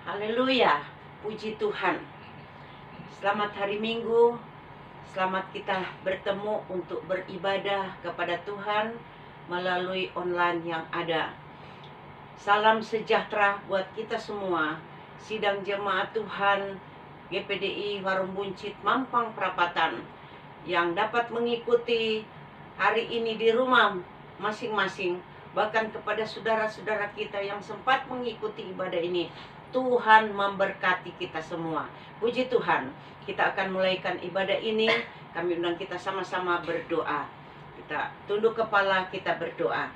Haleluya, puji Tuhan. Selamat hari Minggu. Selamat kita bertemu untuk beribadah kepada Tuhan melalui online yang ada. Salam sejahtera buat kita semua. Sidang Jemaat Tuhan GPDI Warung Buncit Mampang Perapatan yang dapat mengikuti hari ini di rumah masing-masing. Bahkan kepada saudara-saudara kita yang sempat mengikuti ibadah ini, Tuhan memberkati kita semua. Puji Tuhan. Kita akan mulaikan ibadah ini. Kami undang kita sama-sama berdoa. Kita tunduk kepala, kita berdoa.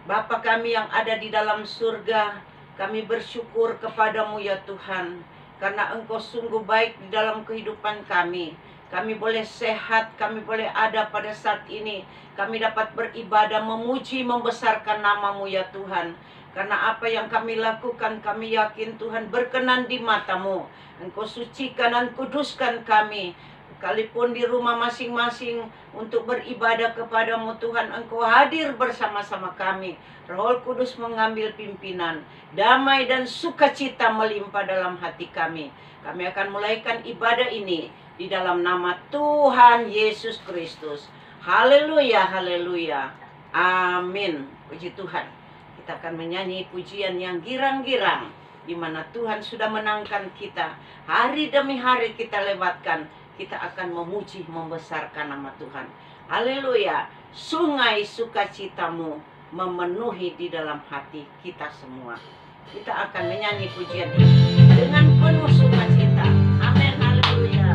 Bapa kami yang ada di dalam surga, kami bersyukur kepadamu ya Tuhan, karena Engkau sungguh baik di dalam kehidupan kami. Kami boleh sehat, kami boleh ada pada saat ini. Kami dapat beribadah, memuji, membesarkan nama-Mu ya Tuhan. Karena apa yang kami lakukan, kami yakin Tuhan berkenan di mata-Mu. Engkau sucikan dan kuduskan kami. Sekalipun di rumah masing-masing untuk beribadah kepada-Mu Tuhan, Engkau hadir bersama-sama kami. Roh Kudus mengambil pimpinan. Damai dan sukacita melimpah dalam hati kami. Kami akan mulaikan ibadah ini di dalam nama Tuhan Yesus Kristus. Haleluya, haleluya. Amin. Puji Tuhan. Kita akan menyanyi pujian yang girang-girang, di mana Tuhan sudah menangkan kita. Hari demi hari kita lewatkan. Kita akan memuji, membesarkan nama Tuhan. Haleluya. Sungai sukacitamu memenuhi di dalam hati kita semua. Kita akan menyanyi pujian ini dengan penuh sukacita. Amin. Haleluya.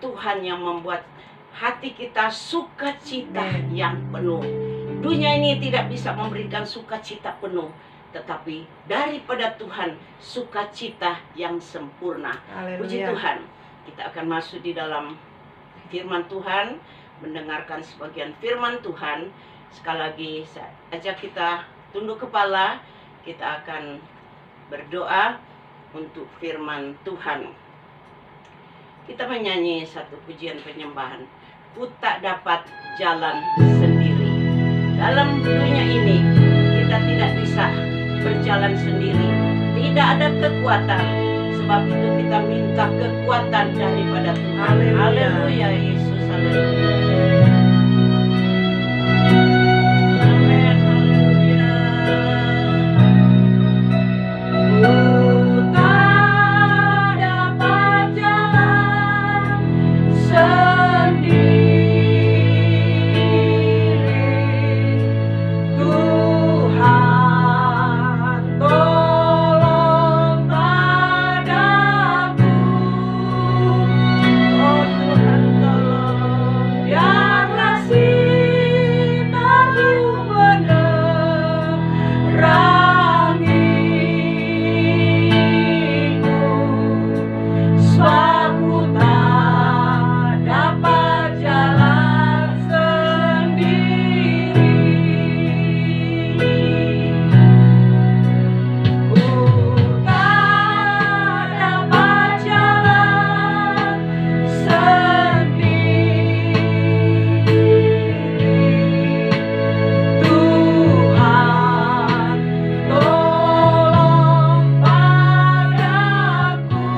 Tuhan yang membuat hati kita sukacita yang penuh. Dunia ini tidak bisa memberikan sukacita penuh, tetapi daripada Tuhan sukacita yang sempurna. Puji Tuhan. Kita akan masuk di dalam firman Tuhan, mendengarkan sebagian firman Tuhan. Sekali lagi saya ajak kita tunduk kepala, kita akan berdoa untuk firman Tuhan. Kita menyanyi satu pujian penyembahan. Ku tak dapat jalan sendiri. Dalam dunia ini kita tidak bisa berjalan sendiri. Tidak ada kekuatan. Sebab itu kita minta kekuatan daripada Tuhan. Haleluya Yesus, haleluya. Amin, haleluya. Ku tak dapat jalan sendiri. Tuhan tolong padaku. Oh Tuhan tolong, biarlah sinar-Mu menerangiku. Sebab ku tak dapat jalan sendiri. Ku tak dapat jalan sendiri. Tuhan tolong padaku.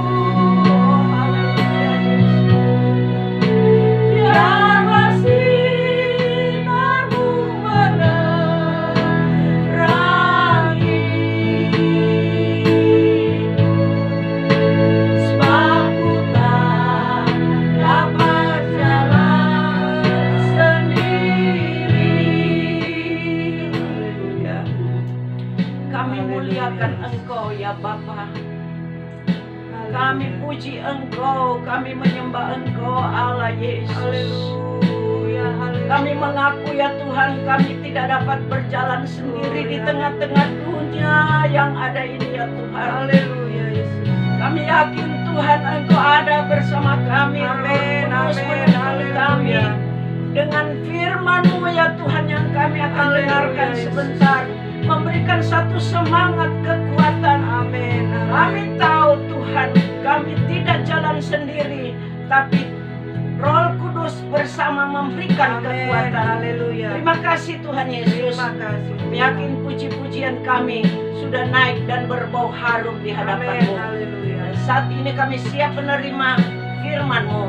Haleluya Yesus. Biarlah sinar-Mu menerangiku. Sebab ku tak dapat jalan sendiri. Haleluya. Kami muliakan Engkau ya Bapa. Kami puji Engkau, kami menyembah Engkau Allah Yesus. Haleluya, haleluya. Kami mengaku ya Tuhan, kami tidak dapat berjalan sendiri di tengah-tengah dunia yang ada ini ya Tuhan. Haleluya Yesus. Kami yakin Tuhan Engkau ada bersama kami. Amin, Terus amin, menuntun kami haleluya. dengan firman-Mu ya Tuhan yang kami akan Haleluya, dengarkan Yesus. sebentar, memberikan satu semangat kekuatan. Amin. Kami tahu Tuhan, kami tidak jalan sendiri, tapi Roh Kudus bersama memberikan Amin. kekuatan. Haleluya. Terima kasih Tuhan Yesus. Terima kasih. Kami yakin puji-pujian kami sudah naik dan berbau harum di Amin. hadapan-Mu. Haleluya. Dan saat ini kami siap menerima firman-Mu.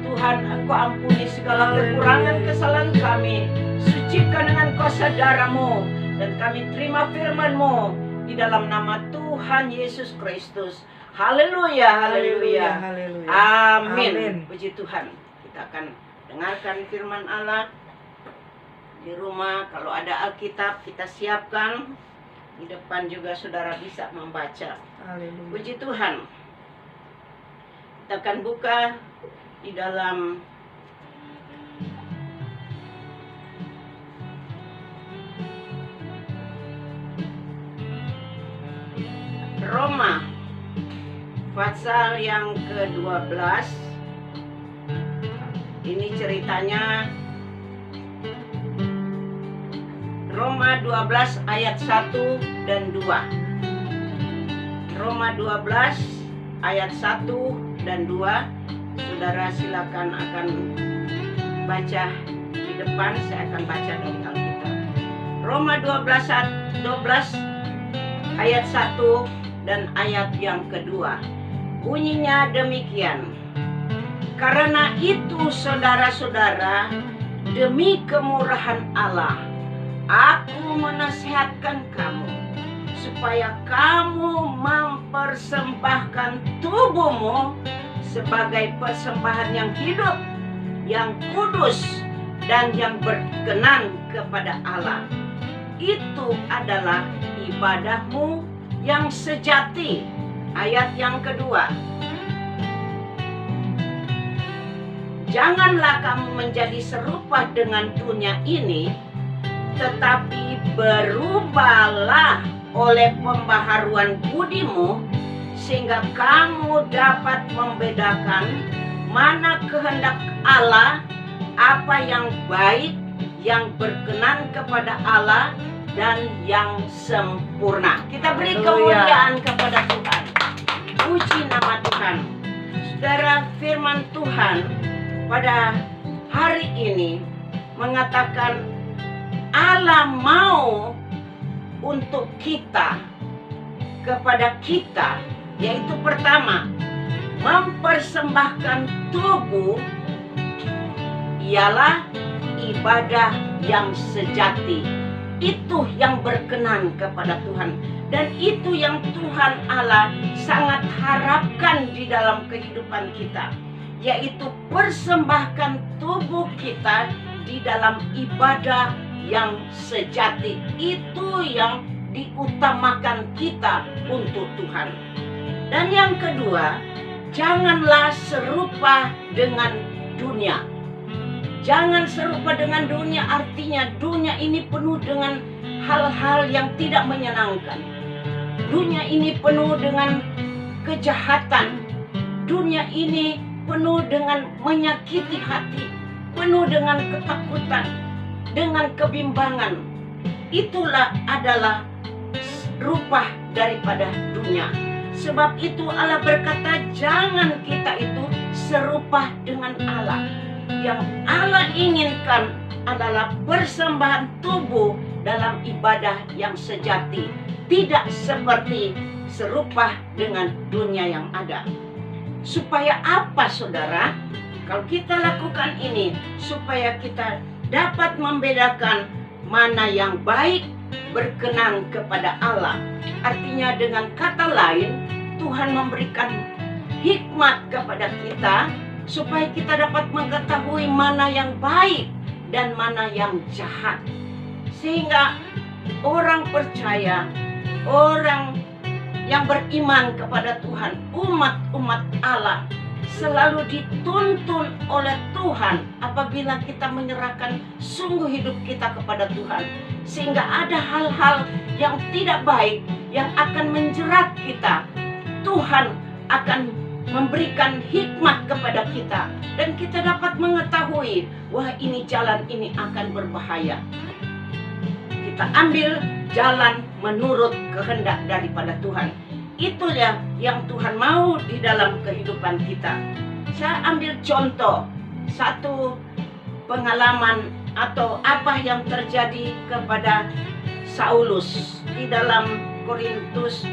Tuhan, Engkau ampuni segala Haleluya. kekurangan kesalahan kami. Sucikan dengan kuasa darah-Mu. Dan kami terima firman-Mu di dalam nama Tuhan Yesus Kristus. Haleluya, haleluya. Haleluya. Amin. Amin. Puji Tuhan. Kita akan dengarkan firman Allah di rumah. Kalau ada Alkitab kita siapkan. Di depan juga saudara bisa membaca. Haleluya. Puji Tuhan. Kita akan buka di dalam Roma pasal yang ke-12. Ini ceritanya Roma 12 ayat 1 dan 2. Roma 12 ayat 1 dan 2. Saudara silakan akan baca di depan, saya akan baca dari Alkitab. Roma 12 ayat 1 dan ayat yang kedua. Bunyinya demikian. Karena itu saudara-saudara, demi kemurahan Allah, aku menasihatkan kamu supaya kamu mempersembahkan tubuhmu sebagai persembahan yang hidup, yang kudus, dan yang berkenan kepada Allah. Itu adalah ibadahmu yang sejati. Ayat yang kedua. Janganlah kamu menjadi serupa dengan dunia ini, tetapi berubahlah oleh pembaharuan budimu, sehingga kamu dapat membedakan mana kehendak Allah, apa yang baik, yang berkenan kepada Allah, dan yang sempurna. Kita beri kemuliaan kepada Tuhan. Puji nama Tuhan. Saudara, firman Tuhan pada hari ini mengatakan Allah mau untuk kita, kepada kita, yaitu pertama, mempersembahkan tubuh ialah ibadah yang sejati. Itu yang berkenan kepada Tuhan, dan itu yang Tuhan Allah sangat harapkan di dalam kehidupan kita, yaitu persembahkan tubuh kita di dalam ibadah yang sejati. Itu yang diutamakan kita untuk Tuhan. Dan yang kedua, janganlah serupa dengan dunia. Jangan serupa dengan dunia, artinya dunia ini penuh dengan hal-hal yang tidak menyenangkan. Dunia ini penuh dengan kejahatan. Dunia ini penuh dengan menyakiti hati, penuh dengan ketakutan, dengan kebimbangan. Itulah adalah rupa daripada dunia. Sebab itu Allah berkata, jangan kita itu serupa dengan Allah. Yang Allah inginkan adalah persembahan tubuh dalam ibadah yang sejati, tidak seperti serupa dengan dunia yang ada. Supaya apa, saudara? Kalau kita lakukan ini, supaya kita dapat membedakan mana yang baik, berkenan kepada Allah. Artinya dengan kata lain, Tuhan memberikan hikmat kepada kita supaya kita dapat mengetahui mana yang baik dan mana yang jahat. Sehingga orang percaya, orang yang beriman kepada Tuhan, umat-umat Allah, selalu dituntun oleh Tuhan apabila kita menyerahkan sungguh hidup kita kepada Tuhan. Sehingga ada hal-hal yang tidak baik yang akan menjerat kita, Tuhan akan memberikan hikmat kepada kita, dan kita dapat mengetahui, wah, ini jalan ini akan berbahaya. Kita ambil jalan menurut kehendak daripada Tuhan. Itulah yang Tuhan mau di dalam kehidupan kita. Saya ambil contoh satu pengalaman atau apa yang terjadi kepada Saulus di dalam Korintus.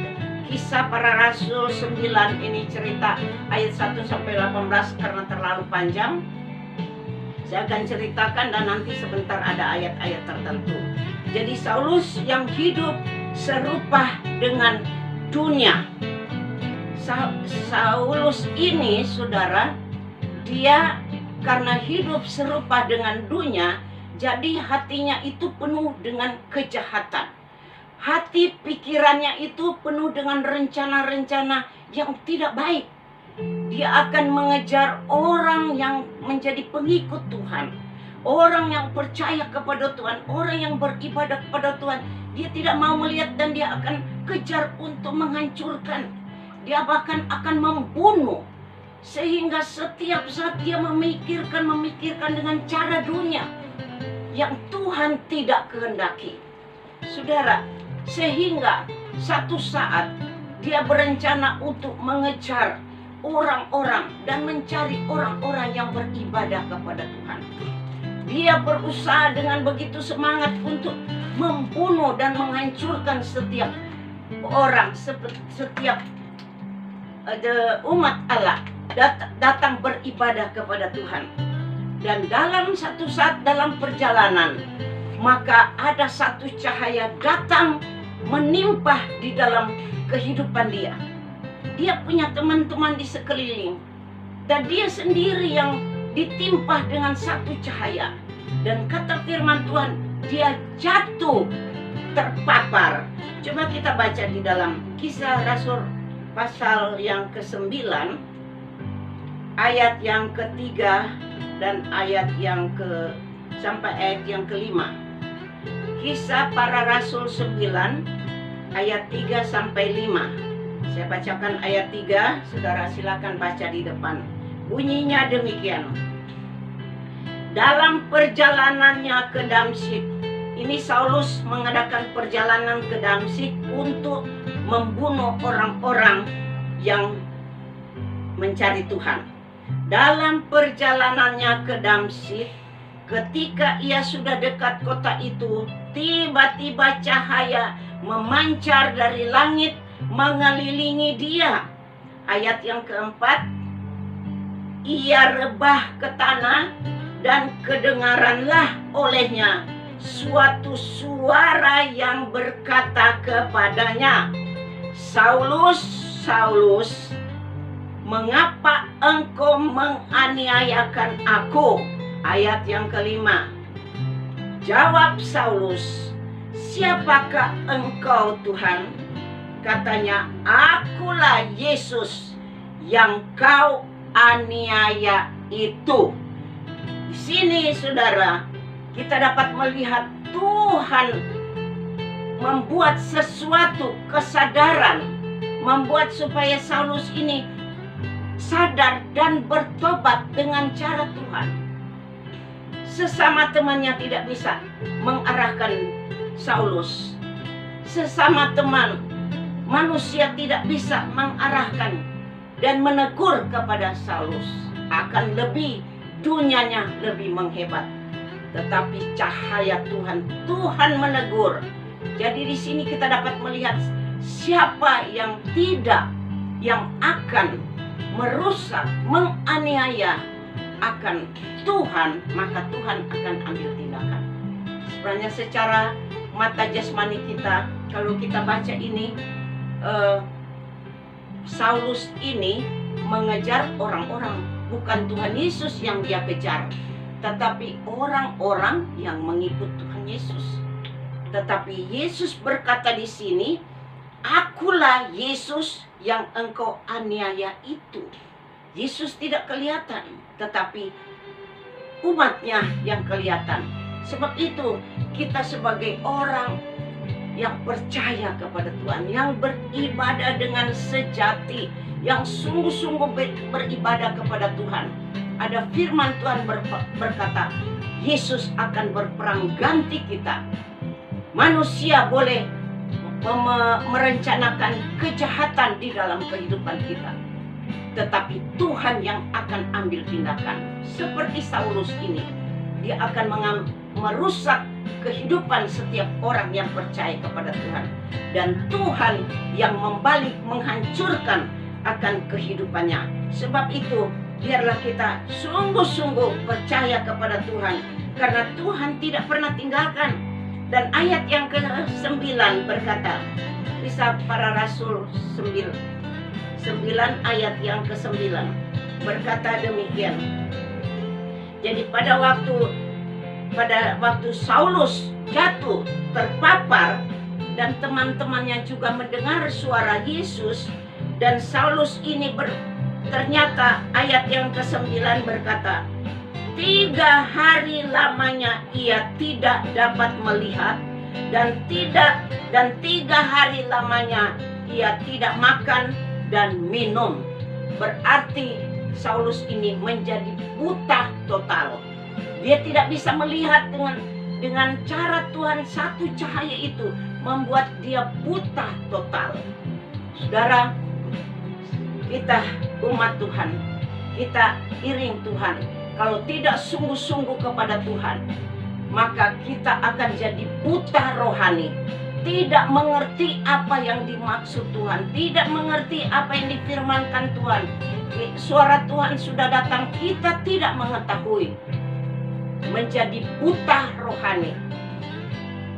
Kisah Para Rasul 9 ini cerita ayat 1 sampai 18 karena terlalu panjang. Saya akan ceritakan dan nanti sebentar ada ayat-ayat tertentu. Jadi Saulus yang hidup serupa dengan dunia. Saulus ini, saudara, dia karena hidup serupa dengan dunia, jadi hatinya itu penuh dengan kejahatan. Hati pikirannya itu penuh dengan rencana-rencana yang tidak baik. Dia akan mengejar orang yang menjadi pengikut Tuhan, orang yang percaya kepada Tuhan, orang yang beribadah kepada Tuhan. Dia tidak mau melihat dan dia akan kejar untuk menghancurkan. Dia bahkan akan membunuh. Sehingga setiap saat dia memikirkan dengan cara dunia yang Tuhan tidak kehendaki. Saudara, sehingga satu saat dia berencana untuk mengejar orang-orang dan mencari orang-orang yang beribadah kepada Tuhan. Dia berusaha dengan begitu semangat untuk membunuh dan menghancurkan setiap orang, setiap umat Allah datang beribadah kepada Tuhan. Dan dalam satu saat dalam perjalanan, maka ada satu cahaya datang menimpa di dalam kehidupan dia. Dia punya teman-teman di sekeliling, dan dia sendiri yang ditimpa dengan satu cahaya. Dan kata firman Tuhan, dia jatuh terpapar. Coba kita baca di dalam Kisah Rasul pasal yang ke-9, ayat yang ke-3 dan ayat yang sampai ayat yang ke-5. Kisah Para Rasul 9 ayat 3 sampai 5. Saya bacakan ayat 3, saudara silakan baca di depan. Bunyinya demikian. Dalam perjalanannya ke Damsyik, ini Saulus mengadakan perjalanan ke Damsyik untuk membunuh orang-orang yang mencari Tuhan. Dalam perjalanannya ke Damsyik, ketika ia sudah dekat kota itu, tiba-tiba cahaya memancar dari langit mengelilingi dia. Ayat yang keempat, ia rebah ke tanah dan kedengaranlah olehnya suatu suara yang berkata kepadanya, Saulus, Saulus, mengapa engkau menganiayakan aku? Ayat yang kelima, jawab Saulus, siapakah engkau Tuhan? Katanya, akulah Yesus yang kau aniaya itu. Di sini saudara, kita dapat melihat Tuhan membuat sesuatu kesadaran, membuat supaya Saulus ini sadar dan bertobat dengan cara Tuhan. Sesama temannya tidak bisa mengarahkan Saulus. Sesama teman manusia tidak bisa mengarahkan dan menegur kepada Saulus. Akan lebih dunianya lebih menghebat. Tetapi cahaya Tuhan menegur. Jadi di sini kita dapat melihat siapa yang akan merusak, menganiaya akan Tuhan, maka Tuhan akan ambil tindakan. Sebenarnya secara mata jasmani kita, kalau kita baca ini, Saulus ini mengejar orang-orang, bukan Tuhan Yesus yang dia kejar, tetapi orang-orang yang mengikut Tuhan Yesus. Tetapi Yesus berkata di sini, akulah Yesus yang engkau aniaya itu. Yesus tidak kelihatan, tetapi umatnya yang kelihatan. Sebab itu kita sebagai orang yang percaya kepada Tuhan, yang beribadah dengan sejati, yang sungguh-sungguh beribadah kepada Tuhan. Ada firman Tuhan berkata, Yesus akan berperang ganti kita. Manusia boleh merencanakan kejahatan di dalam kehidupan kita, tetapi Tuhan yang akan ambil tindakan. Seperti Saulus ini, dia akan merusak kehidupan setiap orang yang percaya kepada Tuhan. Dan Tuhan yang membalik menghancurkan akan kehidupannya. Sebab itu, biarlah kita sungguh-sungguh percaya kepada Tuhan, karena Tuhan tidak pernah tinggalkan. Dan ayat yang ke-9 berkata, Kisah Para Rasul 9 ayat yang ke-9 berkata demikian. Jadi pada waktu Saulus jatuh terpapar dan teman-temannya juga mendengar suara Yesus, dan Saulus ini ternyata ayat yang ke-9 berkata, 3 hari lamanya ia tidak dapat melihat, dan 3 hari lamanya ia tidak makan dan minum. Berarti Saulus ini menjadi buta total. Dia tidak bisa melihat dengan cara Tuhan. Satu cahaya itu membuat dia buta total. Saudara, kita umat Tuhan, kita iring Tuhan. Kalau tidak sungguh-sungguh kepada Tuhan, maka kita akan jadi buta rohani. Tidak mengerti apa yang dimaksud Tuhan, tidak mengerti apa yang difirmankan Tuhan. Suara Tuhan sudah datang, kita tidak mengetahui. Menjadi buta rohani.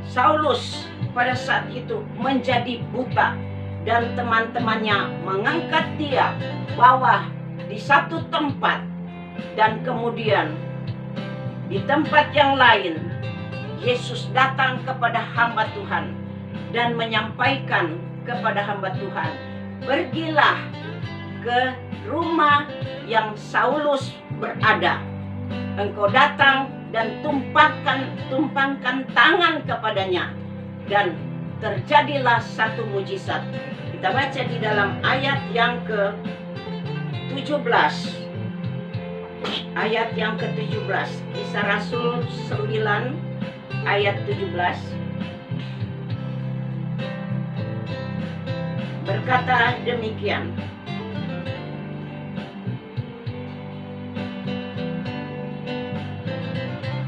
Saulus pada saat itu menjadi buta, dan teman-temannya mengangkat dia, bawa di satu tempat, dan kemudian di tempat yang lain Yesus datang kepada hamba Tuhan dan menyampaikan kepada hamba Tuhan, pergilah ke rumah yang Saulus berada. Engkau datang dan tumpangkan tangan kepadanya, dan terjadilah satu mujizat. Kita baca di dalam ayat yang ke-17. Ayat yang ke-17, Kisah Rasul 9 ayat 17. Berkata demikian.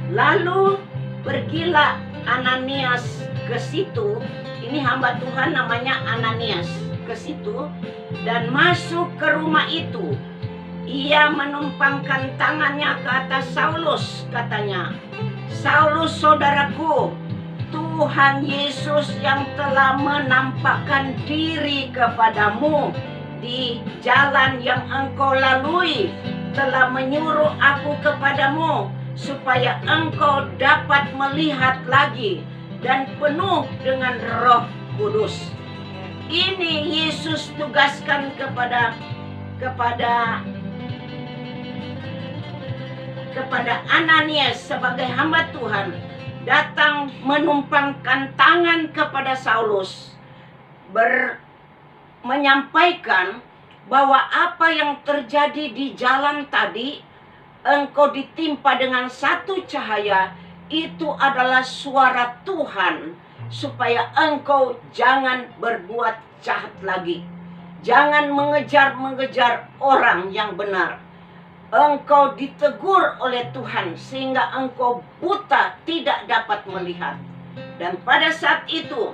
Lalu pergilah Ananias ke situ. Ini hamba Tuhan namanya Ananias, ke situ dan masuk ke rumah itu. Ia menumpangkan tangannya ke atas Saulus, katanya, "Saulus saudaraku, Tuhan Yesus yang telah menampakkan diri kepadamu di jalan yang engkau lalui telah menyuruh aku kepadamu supaya engkau dapat melihat lagi dan penuh dengan Roh Kudus." Ini Yesus tugaskan kepada Ananias sebagai hamba Tuhan, datang menumpangkan tangan kepada Saulus, menyampaikan bahwa apa yang terjadi di jalan tadi, engkau ditimpa dengan satu cahaya, itu adalah suara Tuhan, supaya engkau jangan berbuat jahat lagi. Jangan mengejar orang yang benar. Engkau ditegur oleh Tuhan sehingga engkau buta, tidak dapat melihat. Dan pada saat itu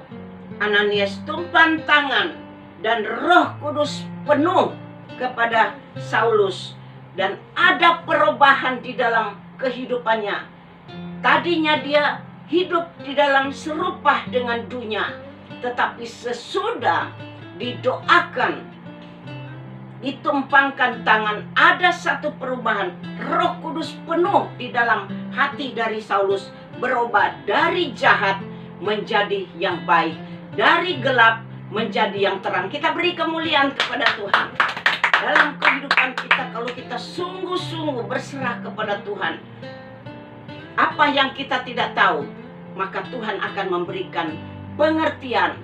Ananias tumpang tangan dan Roh Kudus penuh kepada Saulus, dan ada perubahan di dalam kehidupannya. Tadinya dia hidup di dalam serupah dengan dunia, tetapi sesudah didoakan, ditumpangkan tangan, ada satu perubahan. Roh Kudus penuh di dalam hati dari Saulus, berubah dari jahat menjadi yang baik, dari gelap menjadi yang terang. Kita beri kemuliaan kepada Tuhan. Dalam kehidupan kita, kalau kita sungguh-sungguh berserah kepada Tuhan, apa yang kita tidak tahu, maka Tuhan akan memberikan pengertian.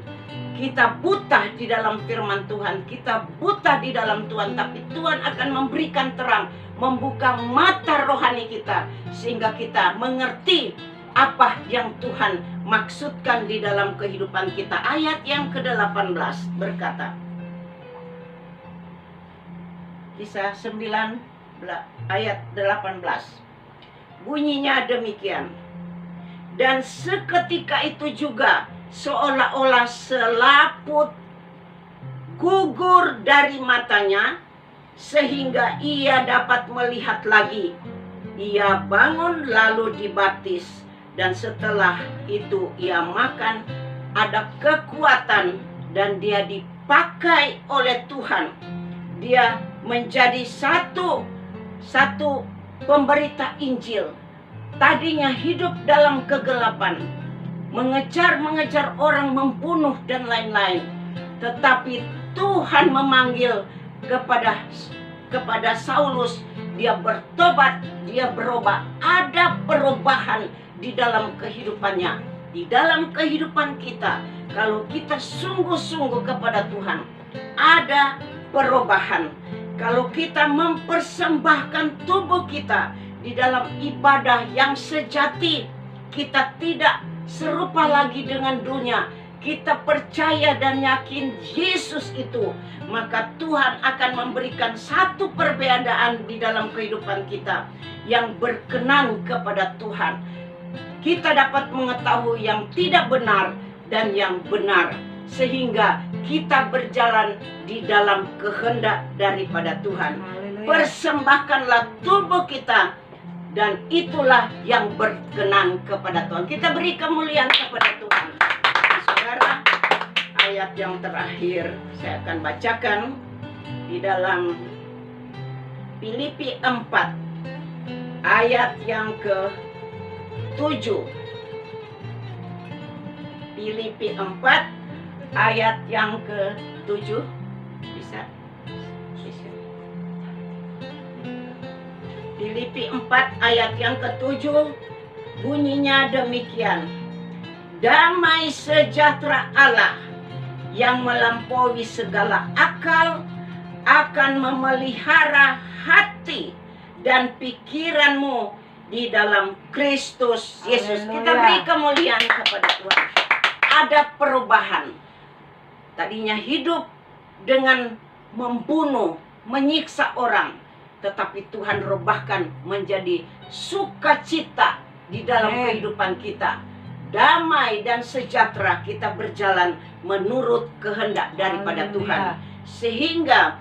Kita buta di dalam firman Tuhan, kita buta di dalam Tuhan, tapi Tuhan akan memberikan terang, membuka mata rohani kita, sehingga kita mengerti apa yang Tuhan maksudkan di dalam kehidupan kita. Ayat yang ke-18 berkata, Kisah 9 ayat 18, bunyinya demikian. Dan seketika itu juga seolah-olah selaput gugur dari matanya, sehingga ia dapat melihat lagi. Ia bangun lalu dibaptis, dan setelah itu ia makan, ada kekuatan, dan dia dipakai oleh Tuhan. Dia menjadi satu pemberita Injil. Tadinya hidup dalam kegelapan, mengejar orang, membunuh dan lain-lain. Tetapi Tuhan memanggil kepada Saulus, dia bertobat, dia berubah. Ada perubahan di dalam kehidupannya, di dalam kehidupan kita. Kalau kita sungguh-sungguh kepada Tuhan, ada perubahan. Kalau kita mempersembahkan tubuh kita di dalam ibadah yang sejati, kita tidak serupa lagi dengan dunia. Kita percaya dan yakin Yesus itu, maka Tuhan akan memberikan satu perbedaan di dalam kehidupan kita yang berkenan kepada Tuhan. Kita dapat mengetahui yang tidak benar dan yang benar, sehingga kita berjalan di dalam kehendak daripada Tuhan. Persembahkanlah tubuh kita, dan itulah yang berkenan kepada Tuhan. Kita beri kemuliaan kepada Tuhan. Saudara, ayat yang terakhir saya akan bacakan di dalam Filipi 4 ayat yang ke-7. Filipi 4 ayat yang ke-7. Bisa? Filipi 4 ayat yang ke-7 Bunyinya demikian. Damai sejahtera Allah yang melampaui segala akal akan memelihara hati dan pikiranmu di dalam Kristus Yesus. Kita beri kemuliaan kepada Tuhan. Ada perubahan. Tadinya hidup dengan membunuh, menyiksa orang, tetapi Tuhan rubahkan menjadi sukacita di dalam kehidupan kita. Damai dan sejahtera, kita berjalan menurut kehendak daripada Tuhan. Sehingga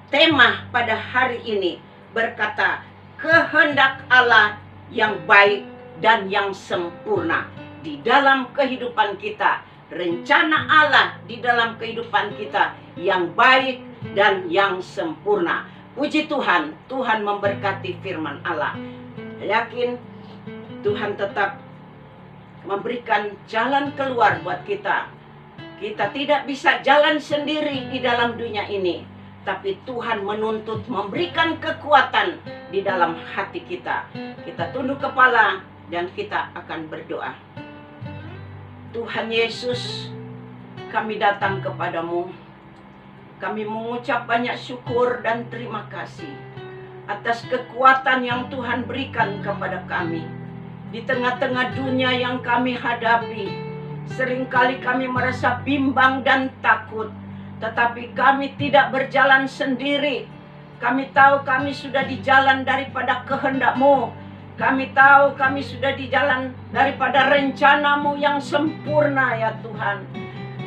tema pada hari ini berkata, kehendak Allah yang baik dan yang sempurna di dalam kehidupan kita. Rencana Allah di dalam kehidupan kita yang baik dan yang sempurna. Puji Tuhan, Tuhan memberkati firman Allah. Yakin Tuhan tetap memberikan jalan keluar buat kita. Kita tidak bisa jalan sendiri di dalam dunia ini, tapi Tuhan menuntut memberikan kekuatan di dalam hati kita. Kita tunduk kepala dan kita akan berdoa. Tuhan Yesus, kami datang kepadamu. Kami mengucap banyak syukur dan terima kasih atas kekuatan yang Tuhan berikan kepada kami. Di tengah-tengah dunia yang kami hadapi, seringkali kami merasa bimbang dan takut. Tetapi kami tidak berjalan sendiri. Kami tahu kami sudah di jalan daripada kehendak-Mu. Kami tahu kami sudah di jalan daripada rencana-Mu yang sempurna ya Tuhan.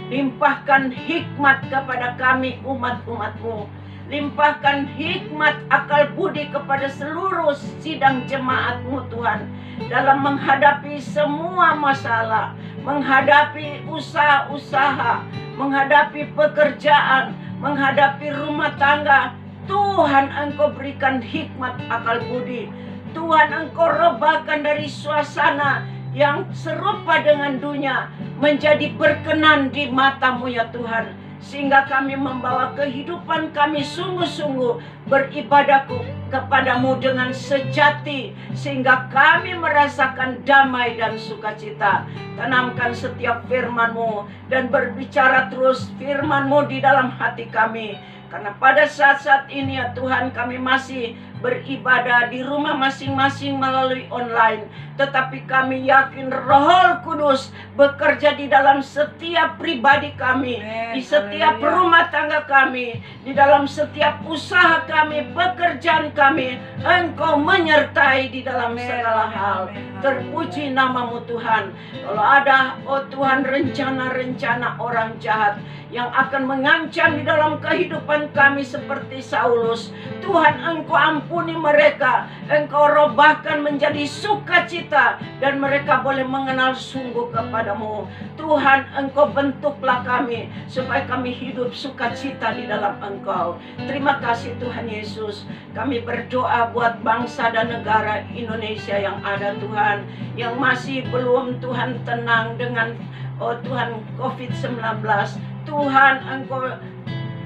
Limpahkan hikmat kepada kami umat-umat-Mu. Limpahkan hikmat akal budi kepada seluruh sidang jemaat-Mu Tuhan. Dalam menghadapi semua masalah, menghadapi usaha-usaha, menghadapi pekerjaan, menghadapi rumah tangga. Tuhan, Engkau berikan hikmat akal budi. Tuhan, Engkau rebahkan dari suasana yang serupa dengan dunia menjadi berkenan di mata-Mu ya Tuhan. Sehingga kami membawa kehidupan kami sungguh-sungguh beribadah kepadamu dengan sejati. Sehingga kami merasakan damai dan sukacita. Tanamkan setiap firman-Mu dan berbicara terus firman-Mu di dalam hati kami. Karena pada saat-saat ini ya Tuhan, kami masih beribadah di rumah masing-masing melalui online. Tetapi kami yakin Roh Kudus bekerja di dalam setiap pribadi kami, di setiap rumah tangga kami, di dalam setiap usaha kami, pekerjaan kami. Engkau menyertai di dalam segala hal. Terpuji nama-Mu Tuhan. Kalau ada, oh Tuhan, rencana-rencana orang jahat yang akan mengancam di dalam kehidupan kami seperti Saulus, Tuhan, Engkau ampuni mereka. Engkau robahkan menjadi sukacita dan mereka boleh mengenal sungguh kepadamu. Tuhan, Engkau bentuklah kami supaya kami hidup sukacita di dalam Engkau. Terima kasih Tuhan Yesus. Kami berdoa buat bangsa dan negara Indonesia yang ada Tuhan, yang masih belum Tuhan tenang dengan Tuhan COVID-19. Tuhan, Engkau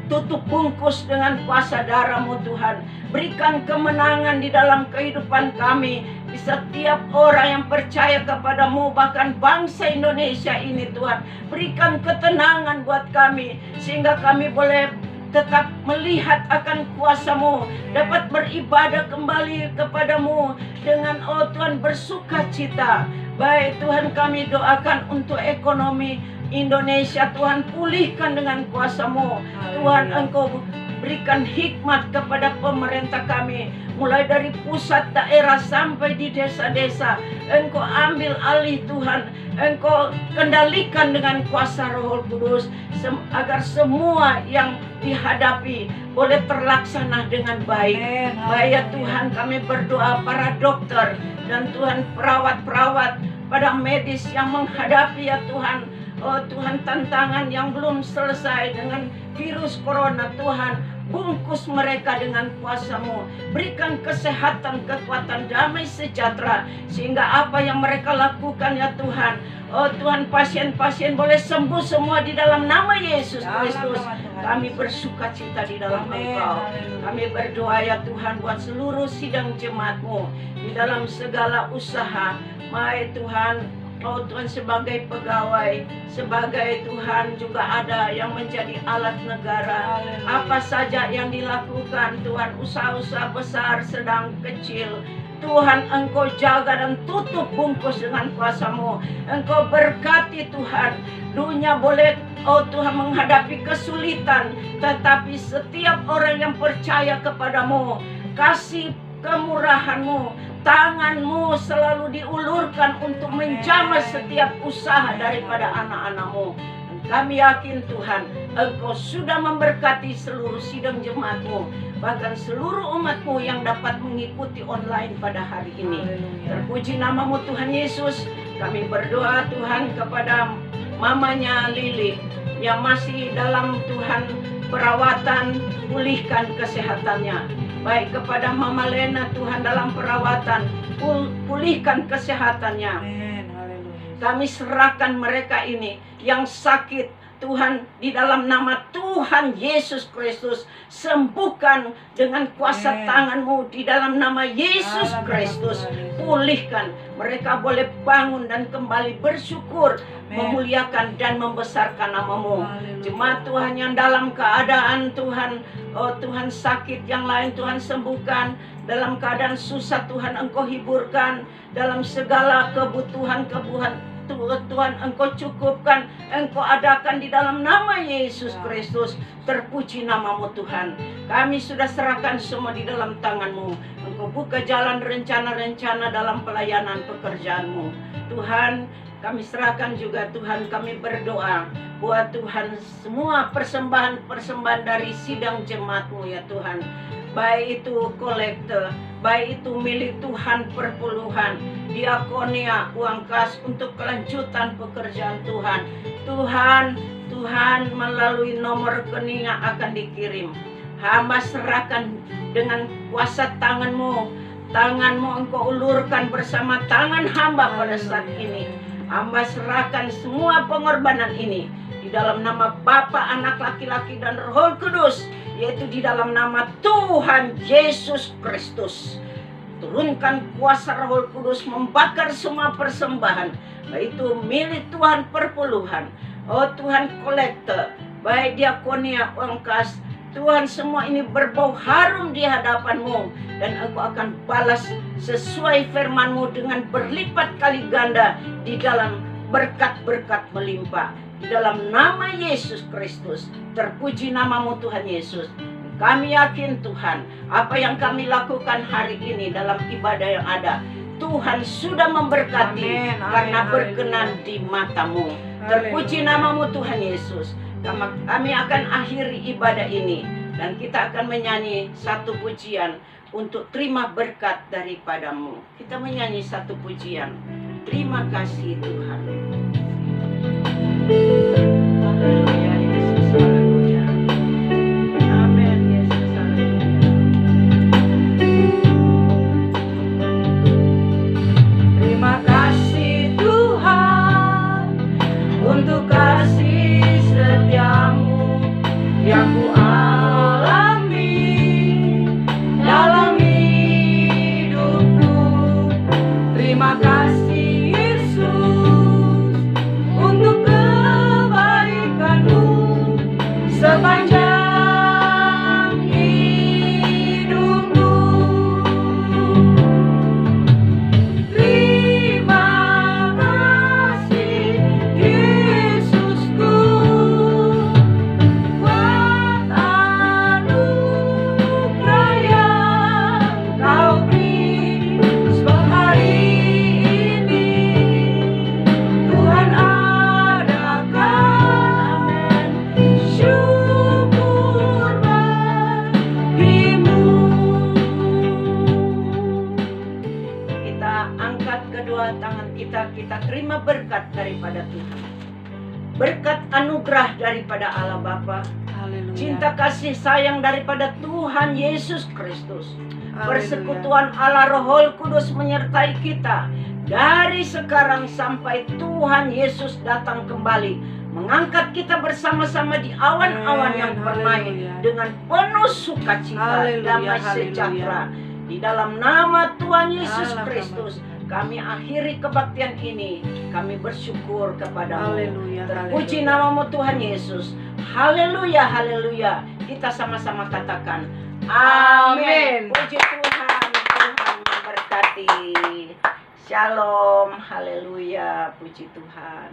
tutup bungkus dengan kuasa darah-Mu Tuhan. Berikan kemenangan di dalam kehidupan kami, di setiap orang yang percaya kepadamu, bahkan bangsa Indonesia ini Tuhan. Berikan ketenangan buat kami, sehingga kami boleh tetap melihat akan kuasa-Mu, dapat beribadah kembali kepadamu dengan Tuhan bersuka cita. Baik Tuhan, kami doakan untuk ekonomi Indonesia, Tuhan pulihkan dengan kuasa-Mu. Tuhan, Engkau berikan hikmat kepada pemerintah kami, mulai dari pusat daerah sampai di desa-desa. Engkau ambil alih Tuhan, Engkau kendalikan dengan kuasa Roh Kudus, agar semua yang dihadapi boleh terlaksana dengan baik. Baik ya Tuhan, kami berdoa para dokter dan Tuhan perawat-perawat, pada medis yang menghadapi ya Tuhan, oh Tuhan, tantangan yang belum selesai dengan virus corona. Tuhan, bungkus mereka dengan kuasa-Mu. Berikan kesehatan, kekuatan, damai sejahtera, sehingga apa yang mereka lakukan ya Tuhan, Oh Tuhan, pasien-pasien boleh sembuh semua di dalam nama Yesus Kristus. Kami bersuka cita di dalam Engkau. Kami berdoa ya Tuhan buat seluruh sidang jemaat-Mu di dalam segala usaha. Mai Tuhan, oh Tuhan, sebagai pegawai, sebagai Tuhan juga ada yang menjadi alat negara. Apa saja yang dilakukan Tuhan, usaha-usaha besar, sedang, kecil, Tuhan Engkau jaga dan tutup bungkus dengan kuasa-Mu. Engkau berkati Tuhan. Dunia boleh, oh Tuhan, menghadapi kesulitan, tetapi setiap orang yang percaya kepadamu, kasih kemurahan-Mu, tangan-Mu selalu diulurkan untuk menjamah setiap usaha daripada anak-anak-Mu. Kami yakin Tuhan, Engkau sudah memberkati seluruh sidang jemaat-Mu, bahkan seluruh umat-Mu yang dapat mengikuti online pada hari ini. Terpuji nama-Mu Tuhan Yesus. Kami berdoa Tuhan kepada mamanya Lili yang masih dalam Tuhan perawatan, pulihkan kesehatannya. Baik kepada Mama Lena Tuhan dalam perawatan, pulihkan kesehatannya. Kami serahkan mereka ini yang sakit, Tuhan, di dalam nama Tuhan Yesus Kristus, sembuhkan dengan kuasa tangan-Mu di dalam nama Yesus Kristus. Pulihkan, mereka boleh bangun dan kembali bersyukur, memuliakan dan membesarkan nama-Mu. Jemaat Tuhan yang dalam keadaan Tuhan, oh Tuhan, sakit yang lain Tuhan sembuhkan, dalam keadaan susah Tuhan Engkau hiburkan, dalam segala kebutuhan Tuhan Engkau cukupkan, Engkau adakan di dalam nama Yesus Kristus. Terpuji nama-Mu Tuhan. Kami sudah serahkan semua di dalam tangan-Mu. Engkau buka jalan rencana-rencana dalam pelayanan pekerjaan-Mu. Tuhan, kami serahkan juga Tuhan, kami berdoa buat Tuhan semua persembahan-persembahan dari sidang jemaat-Mu ya Tuhan. Baik itu kolekte, baik itu milik Tuhan perpuluhan, diakonia, uang kas untuk kelanjutan pekerjaan Tuhan. Tuhan melalui nomor rekening yang akan dikirim. Hamba serahkan dengan kuasa tangan-Mu. Tangan-Mu Engkau ulurkan bersama tangan hamba pada saat ini. Hamba serahkan semua pengorbanan ini di dalam nama Bapa, Anak laki-laki dan Roh Kudus, yaitu di dalam nama Tuhan Yesus Kristus. Turunkan kuasa Roh Kudus membakar semua persembahan, baik itu milik Tuhan perpuluhan, oh Tuhan kolekte, baik diakonia, uang kas, Tuhan, semua ini berbau harum di hadapan-Mu, dan Engkau akan balas sesuai firman-Mu dengan berlipat kali ganda di dalam berkat-berkat melimpah. Di dalam nama Yesus Kristus, terpuji nama-Mu Tuhan Yesus. Kami yakin Tuhan, apa yang kami lakukan hari ini dalam ibadah yang ada, Tuhan sudah memberkati karena berkenan di mata-Mu. Terpuji nama-Mu Tuhan Yesus. Kami akan akhiri ibadah ini, dan kita akan menyanyi satu pujian untuk terima berkat daripada-Mu. Kita menyanyi satu pujian. Terima kasih Tuhan. Haleluya Yesus, haleluya. Amin Yesus, haleluya. Terima kasih Tuhan untuk kasih setia-Mu yang ku alami dalam hidupku. Terima kasih sepanjang hidupku. Terima kasih Yesusku, buat anugerah yang Kau beri sebab hari ini Tuhan adakan syukur bagimu. Kita angkat kedua tangan kita terima berkat daripada Tuhan. Berkat anugerah daripada Allah Bapa, cinta kasih sayang daripada Tuhan Yesus Kristus, persekutuan Allah Roh Kudus menyertai kita, dari sekarang sampai Tuhan Yesus datang kembali, mengangkat kita bersama-sama di awan-awan yang permai dengan penuh sukacita, damai sejahtera. Di dalam nama Tuhan Yesus Kristus, kami akhiri kebaktian ini. Kami bersyukur kepadamu. Terpuji namamu Tuhan Yesus. Haleluya, haleluya. Kita sama-sama katakan amin. Puji Tuhan, Tuhan memberkati. Shalom, haleluya, puji Tuhan.